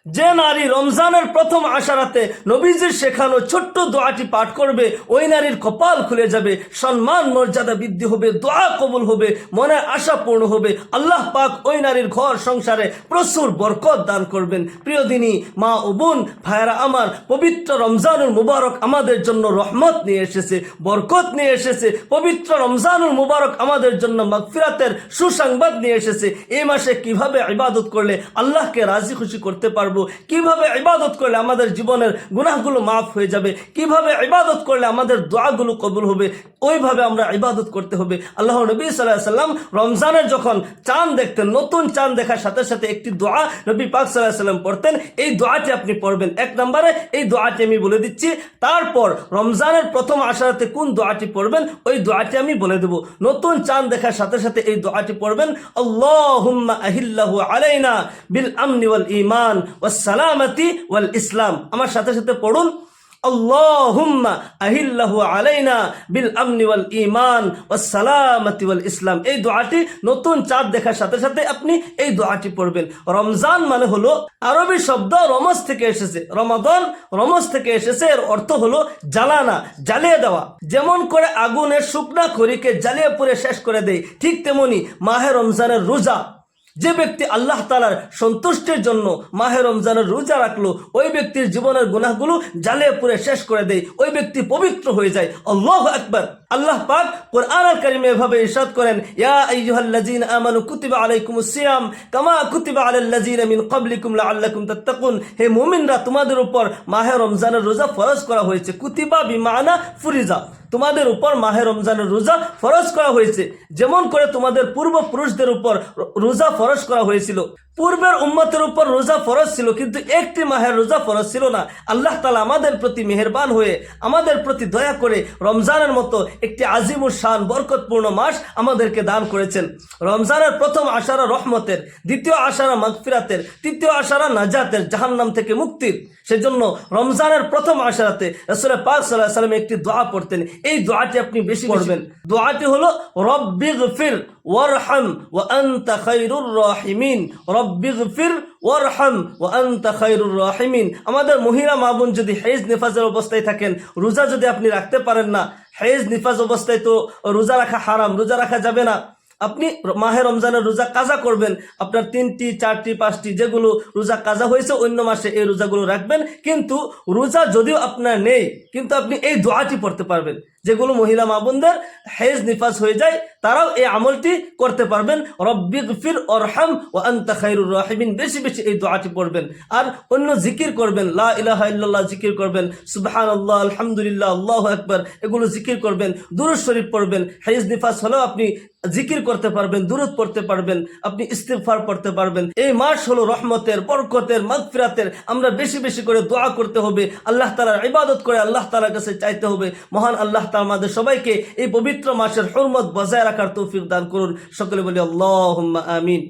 যে নারী রমজানের প্রথম আশারাতে নবীজির শেখানো ছোট্ট দোয়াটি পাঠ করবে, ওই নারীর কপাল খুলে যাবে, সম্মান মর্যাদা বৃদ্ধি হবে, দোয়া কবুল হবে, মনের আশা পূর্ণ হবে। আল্লাহ পাক ওই নারীর ঘর সংসারে প্রচুর বরকত দান করবেন। প্রিয় দিনী মা ও বোন ভাইয়েরা আমার, পবিত্র রমজানুল মুবারক আমাদের জন্য রহমত নিয়ে এসেছে, বরকত নিয়ে এসেছে। পবিত্র রমজানুল মুবারক আমাদের জন্য মাগফিরাতের সুসংবাদ নিয়ে এসেছে। এই মাসে কিভাবে ইবাদত করলে আল্লাহকে রাজি খুশি করতে পারবো, কিভাবে ইবাদত করলে আমাদের জীবনের গুনাহগুলো মাফ হয়ে যাবে, কিভাবে ইবাদত করলে আমাদের দোয়াগুলো কবুল হবে, ওইভাবে আমরা ইবাদত করতে হবে। আল্লাহ নবী সাল্লাল্লাহু আলাইহি সাল্লাম রমজানের যখন চাঁদ দেখতেন, নতুন চাঁদ দেখার সাথে সাথে একটি দোয়া নবী পাক সাল্লাল্লাহু আলাইহি সাল্লাম পড়তেন। এই দোয়াটি আপনি পড়বেন। এক নম্বরে এই দোয়াটি আমি বলে দিচ্ছি, তারপর রমজানের প্রথম আশারাতে কোন দোয়াটি পড়বেন ওই দোয়াটি আমি বলে দেব। নতুন চাঁদ দেখার সাথে সাথে এই দোয়াটি পড়বেন, আল্লাহুম্মা আহিল্লাহু আলাইনা বিল আমনি ওয়াল ঈমান ওয়াস সালামাতি ওয়াল ইসলাম। আমার সাথে সাথে পড়ুন, আল্লাহুম্মা আহিল্লাহু আলাইনা বিল আমনি ওয়াল ঈমান ওয়াস সালামাতি ওয়াল ইসলাম। এই দোয়াটি নতুন চাঁদ দেখার সাথে সাথে আপনি এই দোয়াটি পড়বেন। রমজান মানে হলো আরবি শব্দ রমজ থেকে এসেছে, রমাদান রমজ থেকে এসেছে। এর অর্থ হলো জ্বালানা, জ্বালিয়ে দেওয়া। যেমন করে আগুনের শুকনা খড়িকে জ্বালিয়ে পুড়ে শেষ করে দেয়, ঠিক তেমনি মাহে রমজানের রোজা, যে ব্যক্তি আল্লাহ তাআলার সন্তুষ্টির জন্য মাহে রমজানের রোজা রাখলো, ওই ব্যক্তির জীবনের গুনাহগুলো জ্বালিয়ে পুড়ে শেষ করে দেয়, ওই ব্যক্তি পবিত্র হয়ে যায়। আল্লাহু আকবার। আল্লাহ পাক কোরআন আল কারিমে এভাবে ইরশাদ করেন, ইয়া আইয়ুহাল্লাযীনা আমানু কুতিবা আলাইকুমুস সিয়াম কামা কুতিবা আলাল্লাযীনা মিন ক্বাবলিকুম লাআল্লাকুম তাত্তাকুন। হে মুমিনরা, তোমাদের উপর মাহে রমজানের রোজা ফরজ করা হয়েছে। কুতিবা বিমানা ফুরিজা, তোমাদের উপর মাহে রমজানের রোজা ফরজ করা হয়েছে, যেমন করে তোমাদের পূর্বপুরুষদের উপর রোজা ফরজ করা হয়েছিল। পূর্বের উম্মতের উপর রোজা ফরজ ছিল, কিন্তু একটি মাহের রোজা ফরজ ছিল না। আল্লাহ তাআলা আমাদের প্রতি মেহেরবান হয়ে আমাদের প্রতি দয়া করে রমজানের মতো একটি আজিমুস শান বরকতপূর্ণ মাস আমাদেরকে দান করেছেন। রমজানের প্রথম আশারা রহমতের, দ্বিতীয় আশারা মাগফিরাতের, তৃতীয় আশারা নাজাতের, জাহান্নাম থেকে মুক্তির। সেজন্য রমজানের প্রথম আশারাতে রাসূল পাক সাল্লাল্লাহু আলাইহি ওয়াসাল্লাম একটি দোয়া পড়তেন। এই দোয়াটি আপনি বেশি পড়বেন। দোয়াটি হলো রব্বিগফির ওয়ারহাম ওয়া আনতা খায়রুর রাহিমিন। রব্বিগফির ওয়ারহাম ওয়া আনতা খায়রুর রাহিমিন। আমাদের মহিলা মা বোন যদি হেজ নিফাজের অবস্থায় থাকেন, রোজা যদি আপনি রাখতে পারেন না, হেজ নিফাজ অবস্থায় তো রোজা রাখা হারাম, রোজা রাখা যাবে না। আপনি মাহে রমজানের রোজা কাজা করবেন, আপনার 3টি 4টি 5টি যেগুলো রোজা কাজা হয়েছে অন্য মাসে এই রোজাগুলো রাখবেন। কিন্তু রোজা যদিও আপনার নেই, কিন্তু আপনি এই দোয়াটি পড়তে পারবেন। যেগুলো মহিলা মা বোনদের হেজ নিফাজ হয়ে যায়, তারাও এই আমলটি করতে পারবেন। রব্বিগফির ওয়ারহাম ওয়া আনতা খায়রুর রাহিমিন, বেশি বেশি এই দোয়াটি পড়বেন। আর অন্য জিকির করবেন, লা ইলাহা ইল্লাল্লাহ জিকির করবেন, সুবহানাল্লাহ, আলহামদুলিল্লাহ, আল্লাহু আকবার, এগুলো জিকির করবেন। দুরূদ শরীফ পড়বেন। হেজ নিফাজ হলেও আপনি জিকির করতে পারবেন, দুরূদ পড়তে পারবেন, আপনি ইস্তিগফার পড়তে পারবেন। এই মাস হলো রহমতের, বরকতের, মাগফিরাতের। আমরা বেশি বেশি করে দোয়া করতে হবে, আল্লাহ তাআলার ইবাদত করে আল্লাহ তাআলার কাছে চাইতে হবে। মহান আল্লাহ তাআলা আমাদের সবাইকে এই পবিত্র মাসের হুরমত বজায় রাখার তৌফিক দান করুন। সকলে বলি আল্লাহুম্মা আমিন।